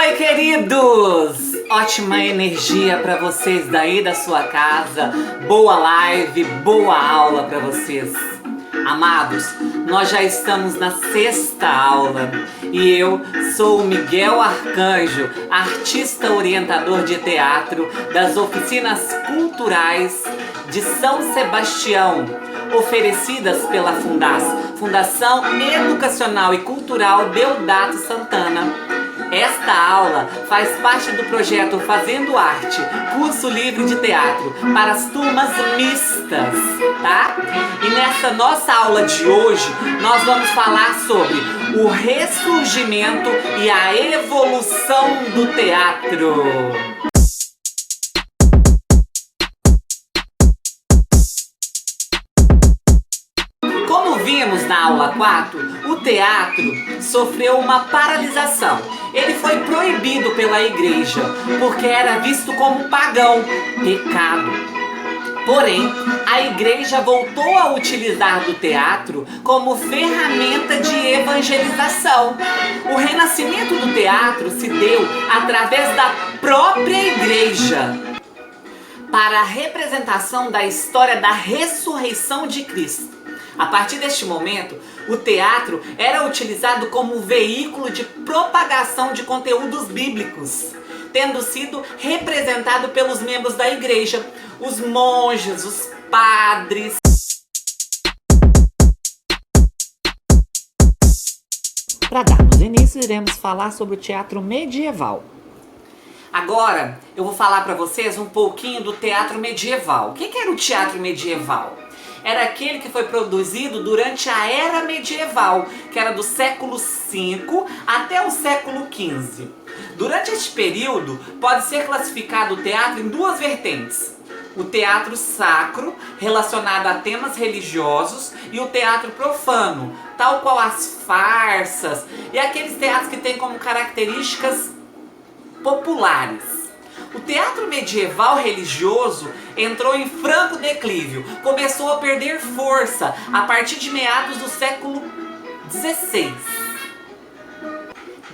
Oi, queridos! Ótima energia para vocês daí da sua casa. Boa live, boa aula para vocês. Amados, nós já estamos na 6ª aula e eu sou o Miguel Arcanjo, artista orientador de teatro das oficinas culturais de São Sebastião, oferecidas pela Fundação Educacional e Cultural Deodato Santana. Esta aula faz parte do projeto Fazendo Arte, curso livre de teatro para as turmas mistas, tá? E nessa nossa aula de hoje, nós vamos falar sobre o ressurgimento e a evolução do teatro. Como vimos na aula 4, o teatro sofreu uma paralisação. Ele foi proibido pela igreja porque era visto como pagão, pecado. Porém, a igreja voltou a utilizar do teatro como ferramenta de evangelização. O renascimento do teatro se deu através da própria igreja para a representação da história da ressurreição de Cristo. A partir deste momento, o teatro era utilizado como veículo de propagação de conteúdos bíblicos, tendo sido representado pelos membros da igreja, os monges, os padres. Para darmos início, iremos falar sobre o teatro medieval. Agora, eu vou falar para vocês um pouquinho do teatro medieval. O que era o teatro medieval? Era aquele que foi produzido durante a Era Medieval, que era do século V até o século XV. Durante este período, pode ser classificado o teatro em duas vertentes. O teatro sacro, relacionado a temas religiosos, e o teatro profano, tal qual as farsas e aqueles teatros que têm como características populares. O teatro medieval religioso entrou em franco declívio, começou a perder força a partir de meados do século XVI.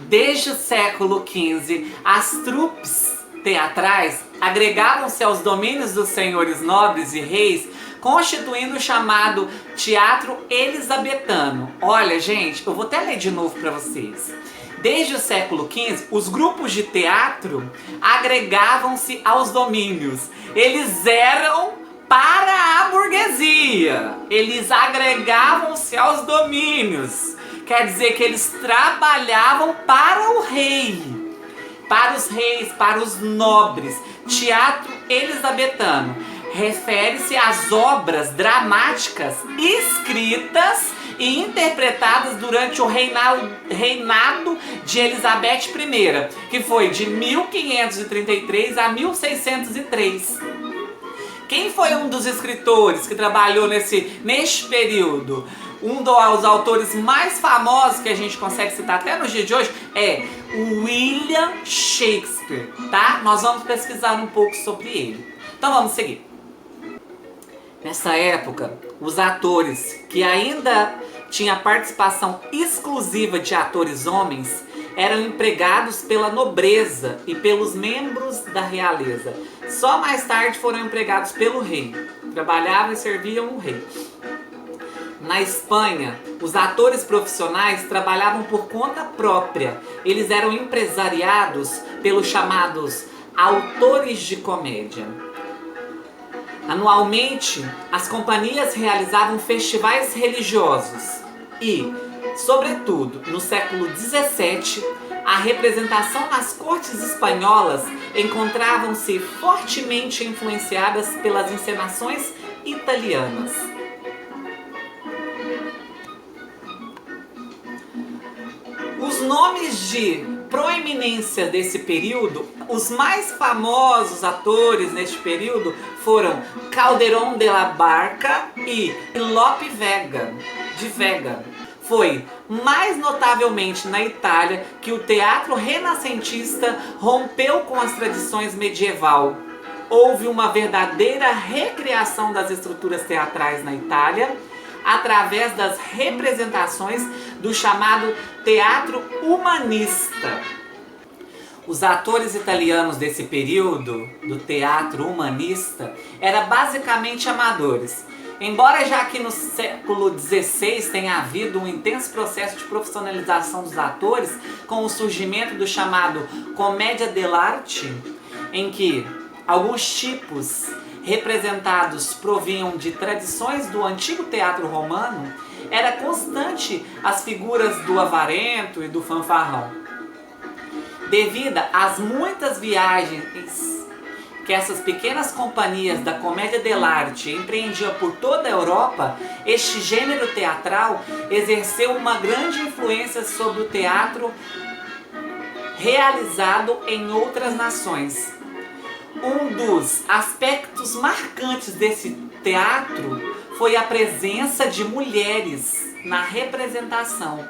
Desde o século XV, as trupes teatrais agregavam-se aos domínios dos senhores nobres e reis, constituindo o chamado teatro elisabetano. Olha, gente, eu vou até ler de novo para vocês. Desde o século XV, os grupos de teatro agregavam-se aos domínios. Eles eram para a burguesia. Eles agregavam-se aos domínios. Quer dizer que eles trabalhavam para o rei. Para os reis, para os nobres. Teatro elisabetano refere-se às obras dramáticas escritas e interpretadas durante o reinado de Elizabeth I, que foi de 1533 a 1603. Quem foi um dos escritores que trabalhou neste período? Um dos autores mais famosos que a gente consegue citar até no dia de hoje é William Shakespeare, tá? Nós vamos pesquisar um pouco sobre ele. Então vamos seguir. Nessa época, os atores que ainda tinham participação exclusiva de atores homens eram empregados pela nobreza e pelos membros da realeza. Só mais tarde foram empregados pelo rei. Trabalhavam e serviam o rei. Na Espanha, os atores profissionais trabalhavam por conta própria. Eles eram empresariados pelos chamados autores de comédia. Anualmente, as companhias realizavam festivais religiosos e, sobretudo, no século XVII, a representação nas cortes espanholas encontravam-se fortemente influenciadas pelas encenações italianas. Os nomes de proeminência desse período, os mais famosos atores neste período foram Calderón de la Barca e Lope de Vega. Foi mais notavelmente na Itália que o teatro renascentista rompeu com as tradições medieval. Houve uma verdadeira recriação das estruturas teatrais na Itália, através das representações do chamado teatro humanista. Os atores italianos desse período, do teatro humanista, eram basicamente amadores. Embora já que no século XVI tenha havido um intenso processo de profissionalização dos atores, com o surgimento do chamado commedia dell'arte, em que alguns tipos representados provinham de tradições do antigo teatro romano, era constante as figuras do avarento e do fanfarrão. Devido às muitas viagens que essas pequenas companhias da Commedia dell'arte empreendiam por toda a Europa, este gênero teatral exerceu uma grande influência sobre o teatro realizado em outras nações. Um dos aspectos marcantes desse teatro foi a presença de mulheres na representação.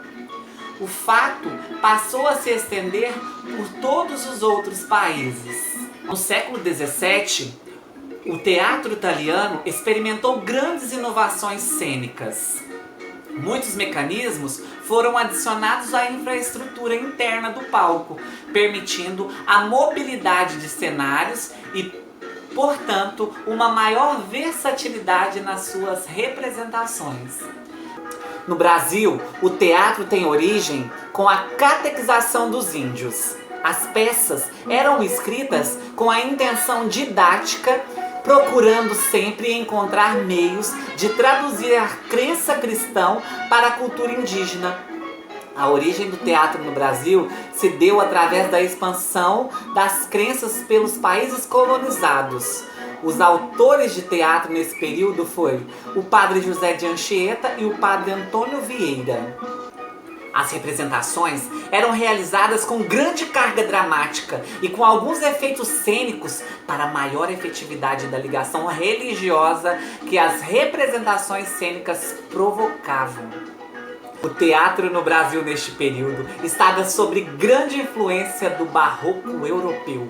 O fato passou a se estender por todos os outros países. No século XVII, o teatro italiano experimentou grandes inovações cênicas. Muitos mecanismos foram adicionados à infraestrutura interna do palco, permitindo a mobilidade de cenários e, portanto, uma maior versatilidade nas suas representações. No Brasil, o teatro tem origem com a catequização dos índios. As peças eram escritas com a intenção didática, procurando sempre encontrar meios de traduzir a crença cristã para a cultura indígena. A origem do teatro no Brasil se deu através da expansão das crenças pelos países colonizados. Os autores de teatro nesse período foram o padre José de Anchieta e o padre Antônio Vieira. As representações eram realizadas com grande carga dramática e com alguns efeitos cênicos para maior efetividade da ligação religiosa que as representações cênicas provocavam. O teatro no Brasil neste período estava sob grande influência do barroco europeu.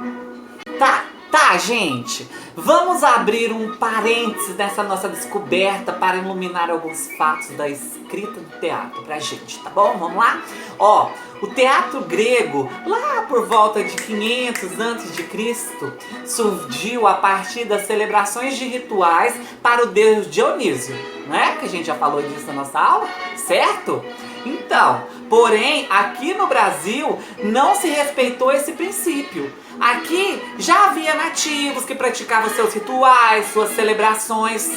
Tá, gente, vamos abrir um parênteses nessa nossa descoberta para iluminar alguns fatos da escrita do teatro pra gente, tá bom? Vamos lá? Ó, o teatro grego, lá por volta de 500 a.C., surgiu a partir das celebrações de rituais para o deus Dionísio, né? Que a gente já falou disso na nossa aula, certo? Então, porém, aqui no Brasil não se respeitou esse princípio. Aqui já havia nativos que praticavam seus rituais, suas celebrações.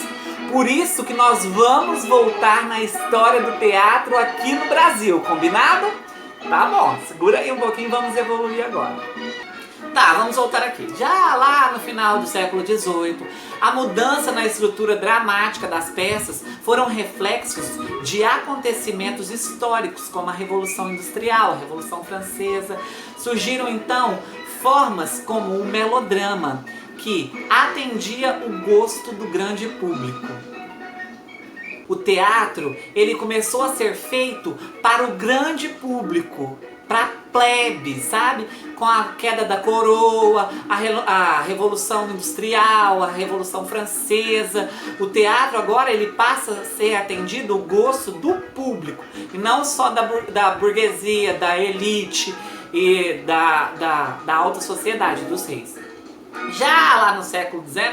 Por isso que nós vamos voltar na história do teatro aqui no Brasil, combinado? Tá bom, segura aí um pouquinho, vamos evoluir agora. Tá, vamos voltar aqui. Já lá no final do século XVIII, a mudança na estrutura dramática das peças foram reflexos de acontecimentos históricos, como a Revolução Industrial, a Revolução Francesa. Surgiram então formas como o melodrama, que atendia o gosto do grande público. O teatro, ele começou a ser feito para o grande público, para plebe, sabe? Com a queda da coroa, a Revolução Industrial, a Revolução Francesa. O teatro agora ele passa a ser atendido ao gosto do público, e não só da burguesia, da elite e da alta sociedade, dos reis. Já lá no século XIX,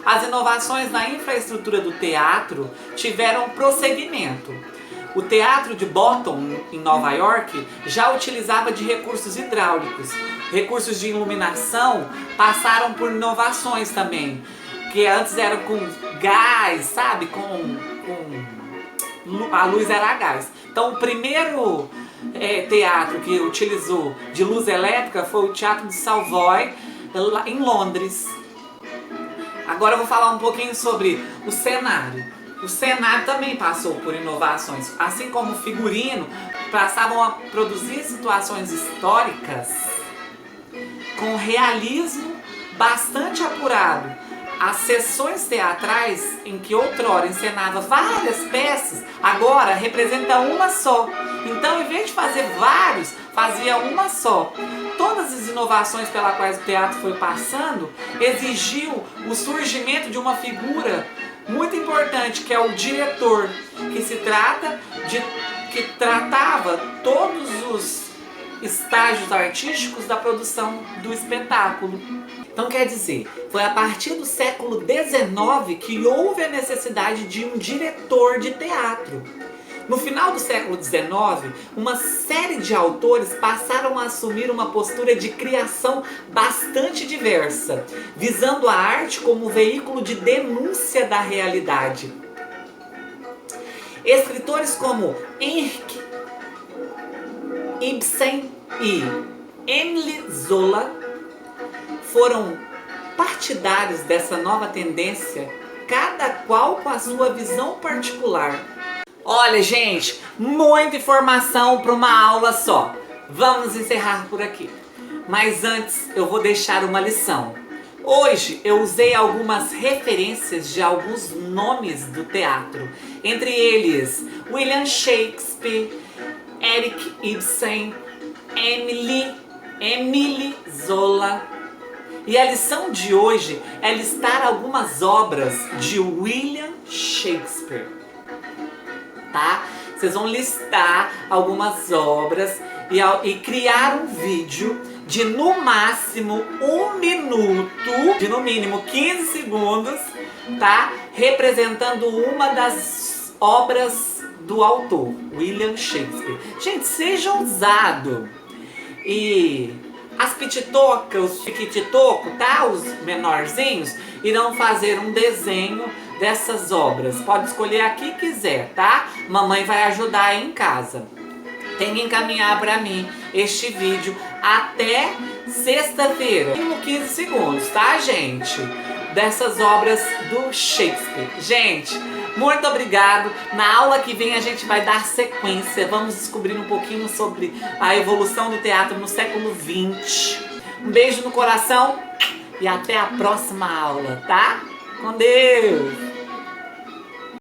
as inovações na infraestrutura do teatro tiveram prosseguimento. O teatro de Boston, em Nova York, já utilizava de recursos hidráulicos. Recursos de iluminação passaram por inovações também, que antes eram com gás, sabe? A luz era a gás. Então o primeiro teatro que utilizou de luz elétrica foi o Teatro de Savoy, em Londres. Agora eu vou falar um pouquinho sobre o cenário. O cenário também passou por inovações, assim como o figurino, passavam a produzir situações históricas com realismo bastante apurado. As sessões teatrais, em que outrora encenava várias peças, agora representa uma só. Então, em vez de fazer vários, fazia uma só. Todas as inovações pelas quais o teatro foi passando exigiu o surgimento de uma figura muito importante, que é o diretor, que tratava todos estágios artísticos da produção do espetáculo. Então quer dizer, foi a partir do século XIX que houve a necessidade de um diretor de teatro. No final do século XIX, uma série de autores passaram a assumir uma postura de criação bastante diversa, visando a arte como veículo de denúncia da realidade. Escritores como Henrik Ibsen e Émile Zola foram partidários dessa nova tendência, cada qual com a sua visão particular. Olha, gente, muita informação para uma aula só. Vamos encerrar por aqui. Mas antes eu vou deixar uma lição. Hoje eu usei algumas referências de alguns nomes do teatro. Entre eles, William Shakespeare, Henrik Ibsen, Émile Zola. E a lição de hoje é listar algumas obras de William Shakespeare. Tá? Vocês vão listar algumas obras e criar um vídeo de no máximo 1 minuto, de no mínimo 15 segundos, tá? Representando uma das obras do autor, William Shakespeare. Gente, seja ousado. E as pititocas, os piquititoco, tá? Os menorzinhos irão fazer um desenho dessas obras. Pode escolher a que quiser, tá? Mamãe vai ajudar aí em casa. Tem que encaminhar para mim este vídeo até sexta-feira. Mínimo 15 segundos, tá, gente? Dessas obras do Shakespeare. Gente, muito obrigado. Na aula que vem a gente vai dar sequência. Vamos descobrir um pouquinho sobre a evolução do teatro no século XX. Um beijo no coração e até a próxima aula, tá? Com Deus!